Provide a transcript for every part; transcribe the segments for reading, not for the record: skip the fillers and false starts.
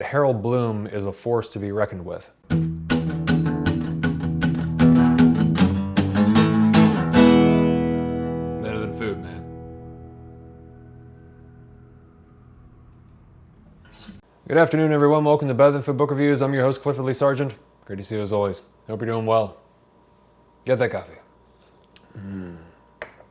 Harold Bloom is a force to be reckoned with. Better than food, man. Good afternoon, everyone. Welcome to Better Than Food Book Reviews. I'm your host, Clifford Lee Sargent. Great to see you as always. Hope you're doing well. Get that coffee.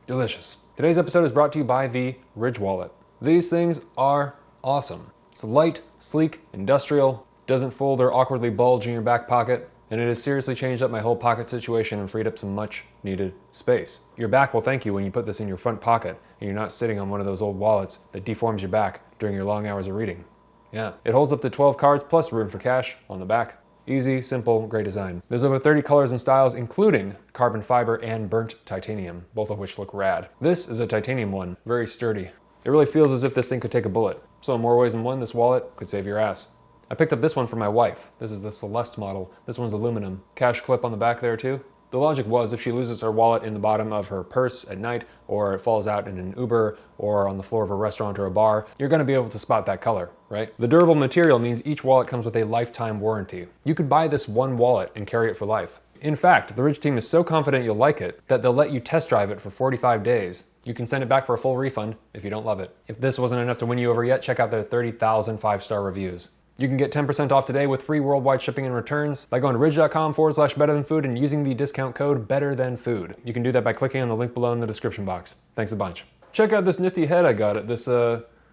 Delicious. Today's episode is brought to you by the Ridge Wallet. These things are awesome. It's light, sleek, industrial, doesn't fold or awkwardly bulge in your back pocket, and it has seriously changed up my whole pocket situation and freed up some much needed space. Your back will thank you when you put this in your front pocket and you're not sitting on one of those old wallets that deforms your back during your long hours of reading. Yeah, it holds up to 12 cards plus room for cash on the back. Easy, simple, great design. There's over 30 colors and styles, including carbon fiber and burnt titanium, both of which look rad. This is a titanium one, very sturdy. It really feels as if this thing could take a bullet. So in more ways than one, this wallet could save your ass. I picked up this one for my wife. This is the Celeste model. This one's aluminum. Cash clip on the back there too. The logic was if she loses her wallet in the bottom of her purse at night, or it falls out in an Uber, or on the floor of a restaurant or a bar, you're gonna be able to spot that color, right? The durable material means each wallet comes with a lifetime warranty. You could buy this one wallet and carry it for life. In fact, the Ridge team is so confident you'll like it that they'll let you test drive it for 45 days. You can send it back for a full refund if you don't love it. If this wasn't enough to win you over yet, check out their 30,000 5-star reviews. You can get 10% off today with free worldwide shipping and returns by going to ridge.com/betterthanfood and using the discount code BETTERTHANFOOD. You can do that by clicking on the link below in the description box. Thanks a bunch. Check out this nifty head I got at this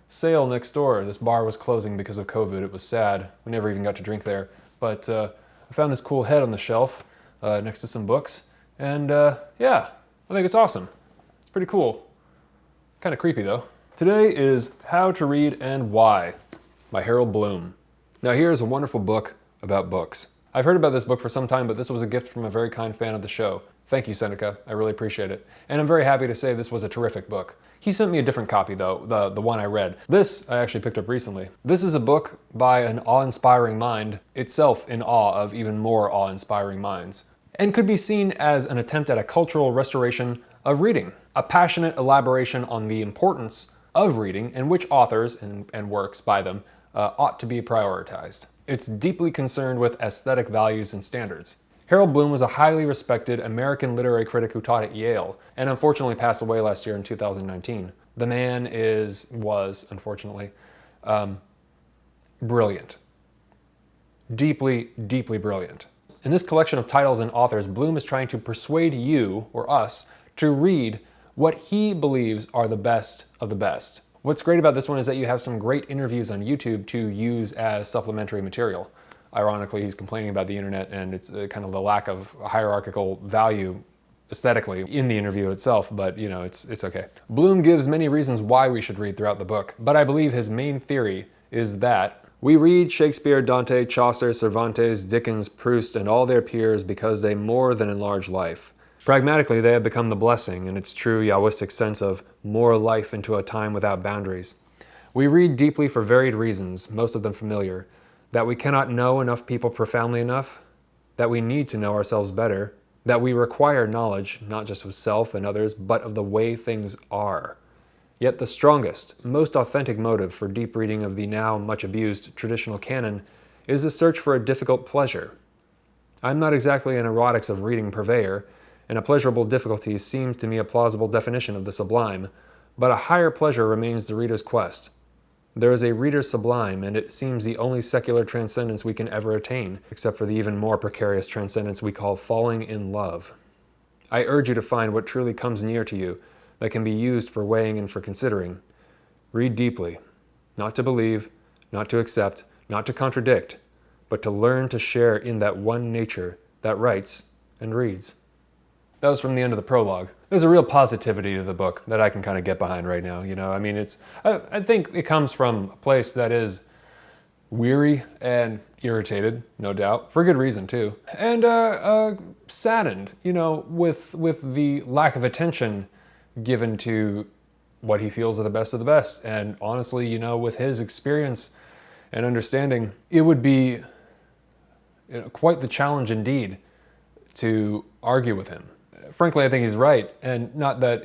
sale next door. This bar was closing because of COVID. It was sad. We never even got to drink there. But I found this cool head on the shelf next to some books. And yeah, I think it's awesome. It's pretty cool. Kind of creepy though. Today is How to Read and Why by Harold Bloom. Now here's a wonderful book about books. I've heard about this book for some time, but this was a gift from a very kind fan of the show. Thank you, Seneca. I really appreciate it. And I'm very happy to say this was a terrific book. He sent me a different copy though, the one I read. This I actually picked up recently. This is a book by an awe-inspiring mind, itself in awe of even more awe-inspiring minds, and could be seen as an attempt at a cultural restoration of reading, a passionate elaboration on the importance of reading and which authors and works by them ought to be prioritized. It's deeply concerned with aesthetic values and standards. Harold Bloom was a highly respected American literary critic who taught at Yale and unfortunately passed away last year in 2019. The man was unfortunately, brilliant. Deeply, deeply brilliant. In this collection of titles and authors, Bloom is trying to persuade you, or us, to read what he believes are the best of the best. What's great about this one is that you have some great interviews on YouTube to use as supplementary material. Ironically, he's complaining about the internet and it's kind of the lack of hierarchical value aesthetically in the interview itself, but you know, it's okay. Bloom gives many reasons why we should read throughout the book, but I believe his main theory is that we read Shakespeare, Dante, Chaucer, Cervantes, Dickens, Proust, and all their peers because they more than enlarge life. Pragmatically, they have become the blessing in its true Yahwistic sense of more life into a time without boundaries. We read deeply for varied reasons, most of them familiar, that we cannot know enough people profoundly enough, that we need to know ourselves better, that we require knowledge, not just of self and others, but of the way things are. Yet the strongest, most authentic motive for deep reading of the now much abused traditional canon is the search for a difficult pleasure. I'm not exactly an erotics of reading purveyor, and a pleasurable difficulty seems to me a plausible definition of the sublime, but a higher pleasure remains the reader's quest. There is a reader's sublime, and it seems the only secular transcendence we can ever attain, except for the even more precarious transcendence we call falling in love. I urge you to find what truly comes near to you that can be used for weighing and for considering. Read deeply, not to believe, not to accept, not to contradict, but to learn to share in that one nature that writes and reads. That was from the end of the prologue. There's a real positivity to the book that I can kind of get behind right now. You know, I mean, I think it comes from a place that is weary and irritated, no doubt, for good reason too, and saddened, you know, with the lack of attention given to what he feels are the best of the best. And honestly, you know, with his experience and understanding, it would be quite the challenge indeed to argue with him. Frankly, I think he's right, and not that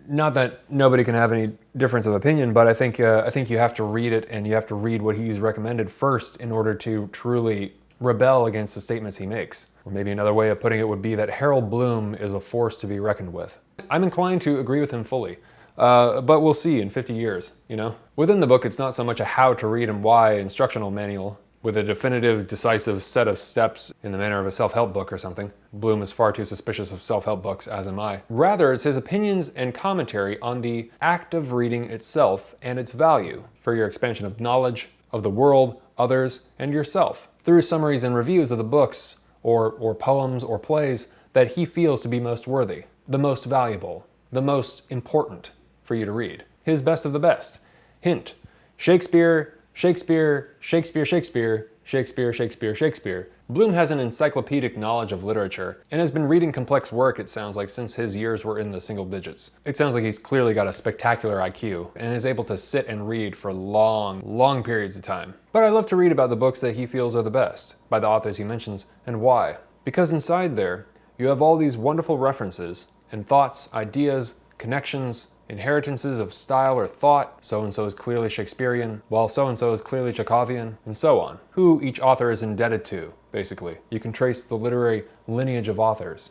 Not that nobody can have any difference of opinion, but I think you have to read it, and you have to read what he's recommended first in order to truly rebel against the statements he makes. Or maybe another way of putting it would be that Harold Bloom is a force to be reckoned with. I'm inclined to agree with him fully, but we'll see in 50 years, you know? Within the book, it's not so much a how to read and why instructional manual with a definitive, decisive set of steps in the manner of a self-help book or something. Bloom is far too suspicious of self-help books, as am I. Rather, it's his opinions and commentary on the act of reading itself and its value for your expansion of knowledge, of the world, others, and yourself, through summaries and reviews of the books or poems or plays that he feels to be most worthy, the most valuable, the most important for you to read. His best of the best. Hint: Shakespeare, Shakespeare, Shakespeare, Shakespeare, Shakespeare, Shakespeare, Shakespeare. Bloom has an encyclopedic knowledge of literature and has been reading complex work, it sounds like, since his years were in the single digits. It sounds like he's clearly got a spectacular IQ and is able to sit and read for long periods of time. But I love to read about the books that he feels are the best, by the authors he mentions, and why. Because inside there, you have all these wonderful references and thoughts, ideas, connections, inheritances of style or thought. So-and-so is clearly Shakespearean, while so-and-so is clearly Chekhovian, and so on. Who each author is indebted to, basically. You can trace the literary lineage of authors.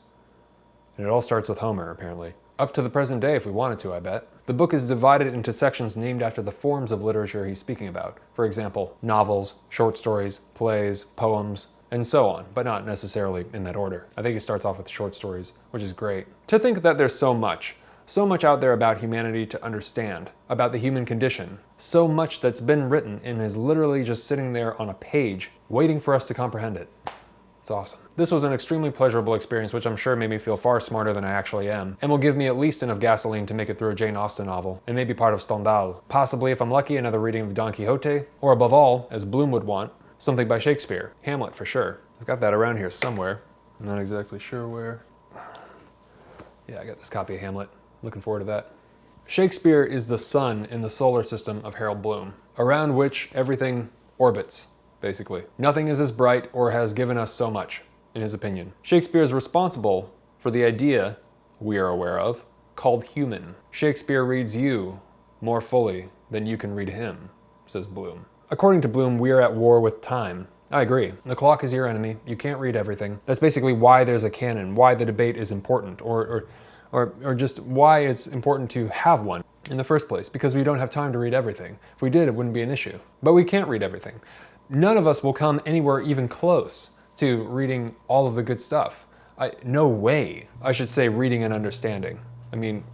And it all starts with Homer, apparently. Up to the present day, if we wanted to, I bet. The book is divided into sections named after the forms of literature he's speaking about. For example, novels, short stories, plays, poems, and so on, but not necessarily in that order. I think it starts off with short stories, which is great. To think that there's so much out there about humanity to understand, about the human condition. So much that's been written and is literally just sitting there on a page, waiting for us to comprehend it. It's awesome. This was an extremely pleasurable experience, which I'm sure made me feel far smarter than I actually am, and will give me at least enough gasoline to make it through a Jane Austen novel, and maybe part of Stendhal. Possibly, if I'm lucky, another reading of Don Quixote, or above all, as Bloom would want, something by Shakespeare. Hamlet, for sure. I've got that around here somewhere. I'm not exactly sure where. Yeah, I got this copy of Hamlet. Looking forward to that. Shakespeare is the sun in the solar system of Harold Bloom, around which everything orbits, basically. Nothing is as bright or has given us so much, in his opinion. Shakespeare is responsible for the idea we are aware of, called human. Shakespeare reads you more fully than you can read him, says Bloom. According to Bloom, we are at war with time. I agree. The clock is your enemy. You can't read everything. That's basically why there's a canon, why the debate is important, or just why it's important to have one in the first place, because we don't have time to read everything. If we did, it wouldn't be an issue. But we can't read everything. None of us will come anywhere even close to reading all of the good stuff. No way. I should say reading and understanding. I mean,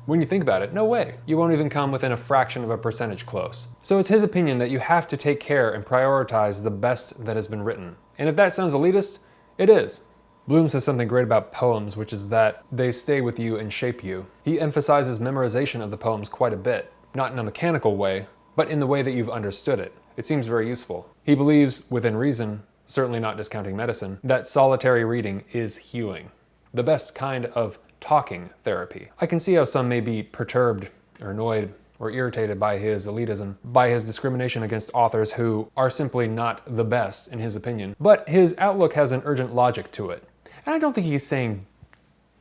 when you think about it, no way. You won't even come within a fraction of a percentage close. So it's his opinion that you have to take care and prioritize the best that has been written. And if that sounds elitist, it is. Bloom says something great about poems, which is that they stay with you and shape you. He emphasizes memorization of the poems quite a bit, not in a mechanical way, but in the way that you've understood it. It seems very useful. He believes, within reason, certainly not discounting medicine, that solitary reading is healing. The best kind of talking therapy. I can see how some may be perturbed or annoyed or irritated by his elitism, by his discrimination against authors who are simply not the best in his opinion. But his outlook has an urgent logic to it. And I don't think he's saying,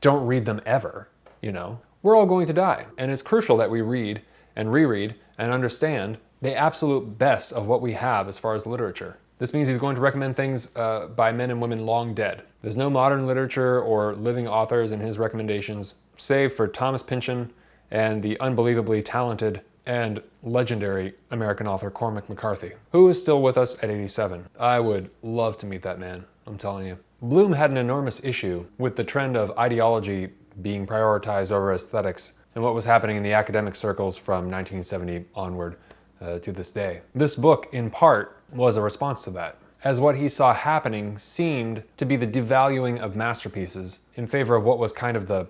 don't read them ever, you know? We're all going to die, and it's crucial that we read and reread and understand the absolute best of what we have as far as literature. This means he's going to recommend things by men and women long dead. There's no modern literature or living authors in his recommendations, save for Thomas Pynchon and the unbelievably talented and legendary American author Cormac McCarthy, who is still with us at 87. I would love to meet that man, I'm telling you. Bloom had an enormous issue with the trend of ideology being prioritized over aesthetics and what was happening in the academic circles from 1970 onward to this day. This book, in part, was a response to that, as what he saw happening seemed to be the devaluing of masterpieces in favor of what was kind of the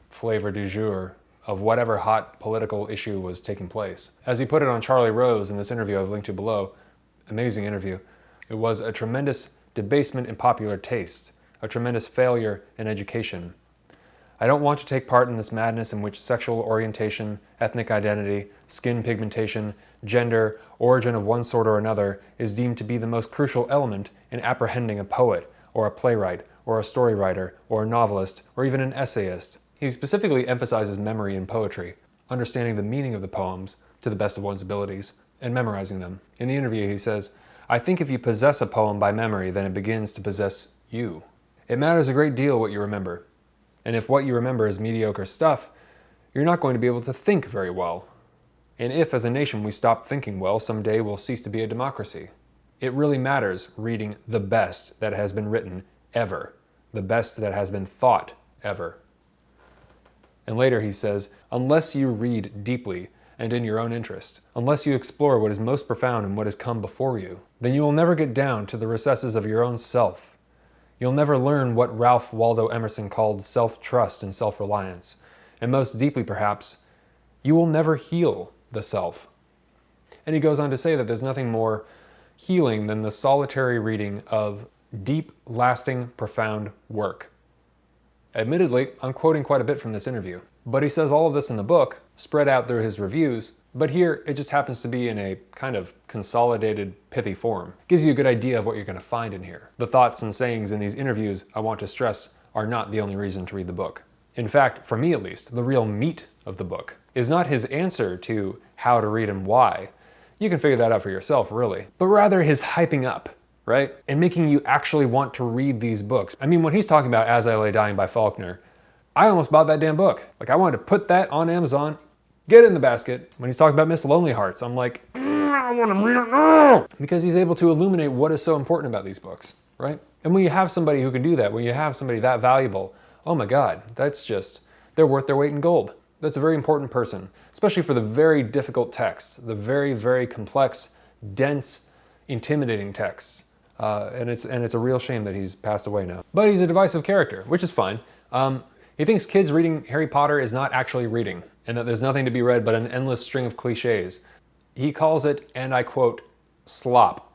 flavor du jour of whatever hot political issue was taking place. As he put it on Charlie Rose in this interview I've linked to below, amazing interview, it was a tremendous debasement in popular taste, a tremendous failure in education. I don't want to take part in this madness in which sexual orientation, ethnic identity, skin pigmentation, gender, origin of one sort or another is deemed to be the most crucial element in apprehending a poet, or a playwright, or a story writer, or a novelist, or even an essayist. He specifically emphasizes memory in poetry, understanding the meaning of the poems to the best of one's abilities, and memorizing them. In the interview, he says, "I think if you possess a poem by memory, then it begins to possess you. It matters a great deal what you remember. And if what you remember is mediocre stuff, you're not going to be able to think very well. And if, as a nation, we stop thinking well, someday we'll cease to be a democracy. It really matters reading the best that has been written ever, the best that has been thought ever." And later he says, "Unless you read deeply and in your own interest, unless you explore what is most profound in what has come before you, then you will never get down to the recesses of your own self. You'll never learn what Ralph Waldo Emerson called self-trust and self-reliance. And most deeply, perhaps, you will never heal the self." And he goes on to say that there's nothing more healing than the solitary reading of deep, lasting, profound work. Admittedly, I'm quoting quite a bit from this interview, but he says all of this in the book, spread out through his reviews, but here it just happens to be in a kind of consolidated, pithy form. Gives you a good idea of what you're going to find in here. The thoughts and sayings in these interviews, I want to stress, are not the only reason to read the book. In fact, for me at least, the real meat of the book is not his answer to how to read and why. You can figure that out for yourself, really. But rather his hyping up, right? And making you actually want to read these books. I mean, when he's talking about As I Lay Dying by Faulkner, I almost bought that damn book. Like, I wanted to put that on Amazon, get it in the basket. When he's talking about Miss Lonely Hearts, I'm like, I want to read it now! Because he's able to illuminate what is so important about these books, right? And when you have somebody who can do that, when you have somebody that valuable, oh my God, that's just, they're worth their weight in gold. That's a very important person, especially for the very difficult texts, the very, very complex, dense, intimidating texts. And it's a real shame that he's passed away now. But he's a divisive character, which is fine. He thinks kids reading Harry Potter is not actually reading, and that there's nothing to be read but an endless string of cliches. He calls it, and I quote, slop.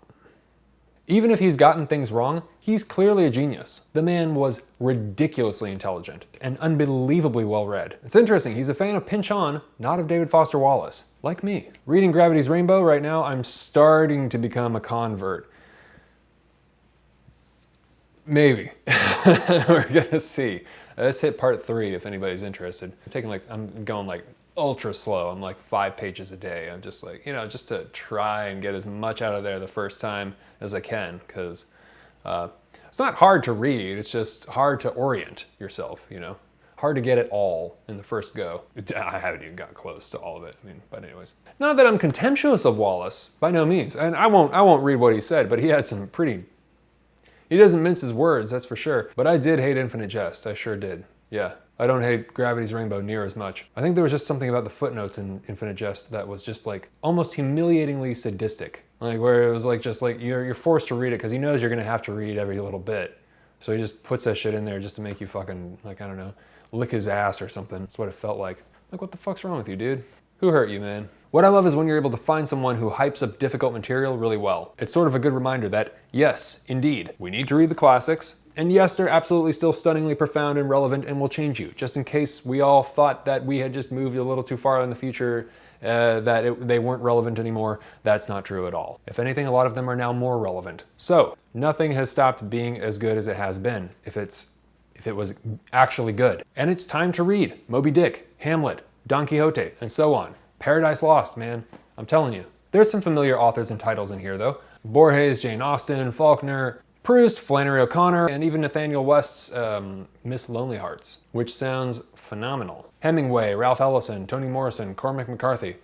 Even if he's gotten things wrong, he's clearly a genius. The man was ridiculously intelligent and unbelievably well-read. It's interesting, he's a fan of Pynchon, not of David Foster Wallace, like me. Reading Gravity's Rainbow right now, I'm starting to become a convert. Maybe. We're gonna see. Let's hit part 3 if anybody's interested. I'm going like ultra slow. I'm like 5 pages a day. I'm just like, just to try and get as much out of there the first time as I can, because it's not hard to read, it's just hard to orient yourself, Hard to get it all in the first go. I haven't even got close to all of it. But anyways. Not that I'm contemptuous of Wallace, by no means. And I won't read what he said, but he had some pretty... He doesn't mince his words, that's for sure. But I did hate Infinite Jest, I sure did. Yeah, I don't hate Gravity's Rainbow near as much. I think there was just something about the footnotes in Infinite Jest that was just like almost humiliatingly sadistic. Like where it was like just like you're forced to read it because he knows you're gonna have to read every little bit. So he just puts that shit in there just to make you fucking, like, I don't know, lick his ass or something. That's what it felt like. Like, what the fuck's wrong with you, dude? Who hurt you, man? What I love is when you're able to find someone who hypes up difficult material really well. It's sort of a good reminder that, yes, indeed, we need to read the classics, and yes, they're absolutely still stunningly profound and relevant and will change you, just in case we all thought that we had just moved a little too far in the future, they weren't relevant anymore. That's not true at all. If anything, a lot of them are now more relevant. So, nothing has stopped being as good as it has been, if it was actually good. And it's time to read Moby Dick, Hamlet, Don Quixote, and so on. Paradise Lost, man. I'm telling you. There's some familiar authors and titles in here, though. Borges, Jane Austen, Faulkner, Proust, Flannery O'Connor, and even Nathaniel West's Miss Lonely Hearts, which sounds phenomenal. Hemingway, Ralph Ellison, Toni Morrison, Cormac McCarthy.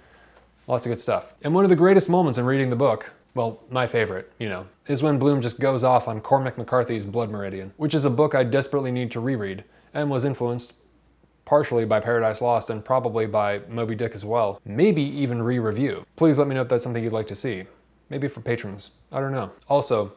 Lots of good stuff. And one of the greatest moments in reading the book, well, my favorite, is when Bloom just goes off on Cormac McCarthy's Blood Meridian, which is a book I desperately need to reread, and was influenced partially by Paradise Lost and probably by Moby Dick as well. Maybe even re-review. Please let me know if that's something you'd like to see. Maybe for patrons. I don't know. Also,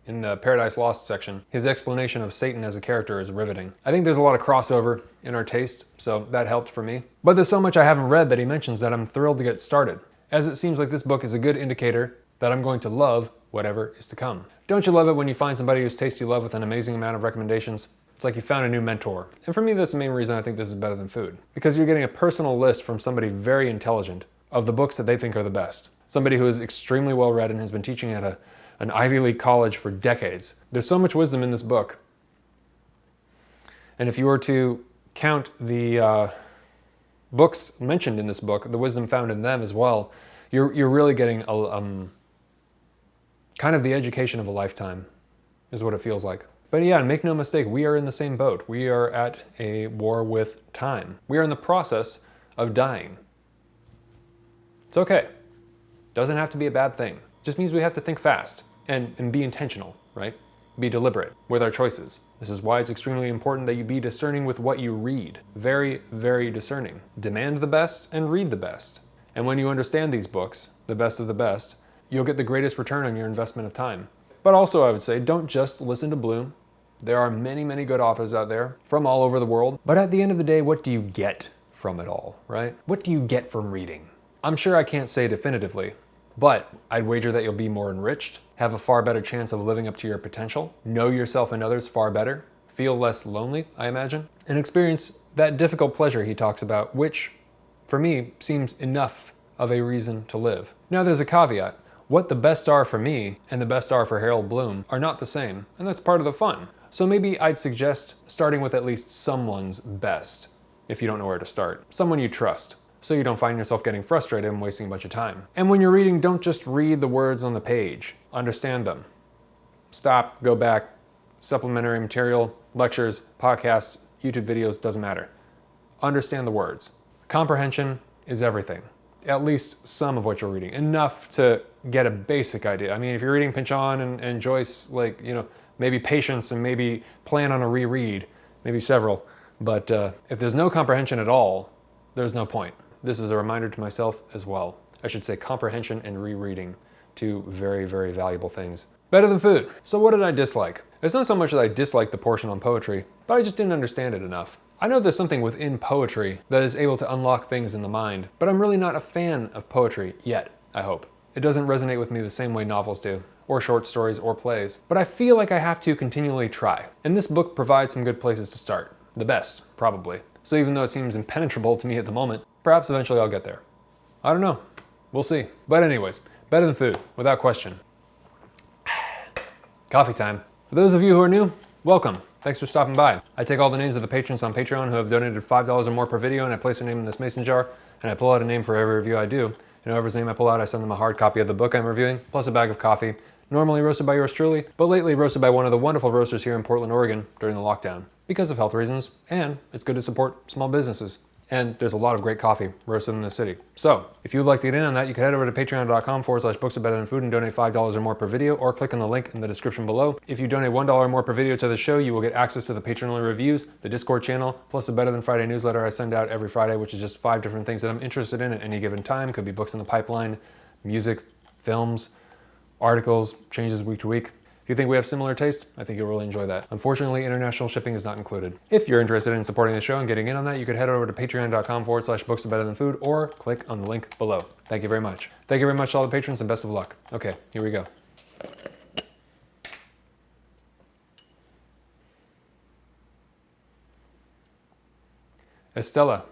in the Paradise Lost section, his explanation of Satan as a character is riveting. I think there's a lot of crossover in our taste, so that helped for me. But there's so much I haven't read that he mentions that I'm thrilled to get started, as it seems like this book is a good indicator that I'm going to love whatever is to come. Don't you love it when you find somebody whose taste you love with an amazing amount of recommendations? It's like you found a new mentor. And for me, that's the main reason I think this is better than food. Because you're getting a personal list from somebody very intelligent of the books that they think are the best. Somebody who is extremely well read and has been teaching at an Ivy League college for decades. There's so much wisdom in this book. And if you were to count the books mentioned in this book, the wisdom found in them as well, you're really getting kind of the education of a lifetime, is what it feels like. But yeah, make no mistake, we are in the same boat. We are at a war with time. We are in the process of dying. It's okay. Doesn't have to be a bad thing. Just means we have to think fast and be intentional, right? Be deliberate with our choices. This is why it's extremely important that you be discerning with what you read. Very, very discerning. Demand the best and read the best. And when you understand these books, the best of the best, you'll get the greatest return on your investment of time. But also, I would say, don't just listen to Bloom. There are many, many good authors out there from all over the world. But at the end of the day, what do you get from it all, right? What do you get from reading? I'm sure I can't say definitively, but I'd wager that you'll be more enriched, have a far better chance of living up to your potential, know yourself and others far better, feel less lonely, I imagine, and experience that difficult pleasure he talks about, which, for me, seems enough of a reason to live. Now there's a caveat. What the best are for me and the best are for Harold Bloom are not the same, and that's part of the fun. So maybe I'd suggest starting with at least someone's best, if you don't know where to start. Someone you trust, so you don't find yourself getting frustrated and wasting a bunch of time. And when you're reading, don't just read the words on the page. Understand them. Stop, go back, supplementary material, lectures, podcasts, YouTube videos, doesn't matter. Understand the words. Comprehension is everything. At least some of what you're reading. Enough to get a basic idea. I mean, if you're reading Pynchon and Joyce, like, you know, maybe patience and maybe plan on a reread, maybe several. But if there's no comprehension at all, there's no point. This is a reminder to myself as well. I should say comprehension and rereading, two very, very valuable things. Better than food. So what did I dislike? It's not so much that I disliked the portion on poetry, but I just didn't understand it enough. I know there's something within poetry that is able to unlock things in the mind, but I'm really not a fan of poetry yet, I hope. It doesn't resonate with me the same way novels do, or short stories or plays, but I feel like I have to continually try. And this book provides some good places to start. The best, probably. So even though it seems impenetrable to me at the moment, perhaps eventually I'll get there. I don't know. We'll see. But anyways, better than food, without question. Coffee time. For those of you who are new, welcome. Thanks for stopping by. I take all the names of the patrons on Patreon who have donated $5 or more per video, and I place their name in this mason jar, and I pull out a name for every review I do. And whoever's name I pull out, I send them a hard copy of the book I'm reviewing, plus a bag of coffee, normally roasted by yours truly, but lately roasted by one of the wonderful roasters here in Portland, Oregon during the lockdown, because of health reasons, and it's good to support small businesses. And there's a lot of great coffee roasted in the city. So if you would like to get in on that, you can head over to patreon.com/books-are-better-than-food and donate $5 or more per video, or click on the link in the description below. If you donate $1 or more per video to the show, you will get access to the patron-only reviews, the Discord channel, plus the Better Than Friday newsletter I send out every Friday, which is just 5 different things that I'm interested in at any given time. Could be books in the pipeline, music, films, articles, changes week to week. If you think we have similar tastes, I think you'll really enjoy that. Unfortunately, international shipping is not included. If you're interested in supporting the show and getting in on that, you could head over to patreon.com/books-are-better-than-food or click on the link below. Thank you very much. Thank you very much to all the patrons and best of luck. Okay, here we go. Estella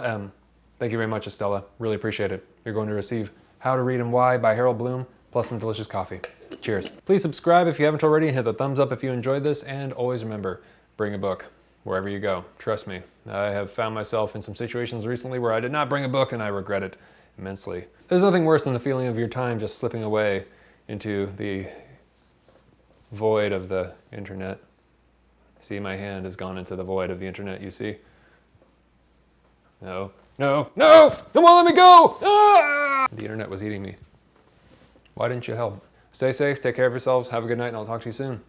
M. Thank you very much, Estella. Really appreciate it. You're going to receive How to Read and Why by Harold Bloom, plus some delicious coffee. Cheers. Please subscribe if you haven't already, and hit the thumbs up if you enjoyed this, and always remember, bring a book wherever you go. Trust me, I have found myself in some situations recently where I did not bring a book and I regret it immensely. There's nothing worse than the feeling of your time just slipping away into the void of the internet. See, my hand has gone into the void of the internet, you see? No, no, no! It won't let me go! Ah! The internet was eating me. Why didn't you help? Stay safe, take care of yourselves, have a good night, and I'll talk to you soon.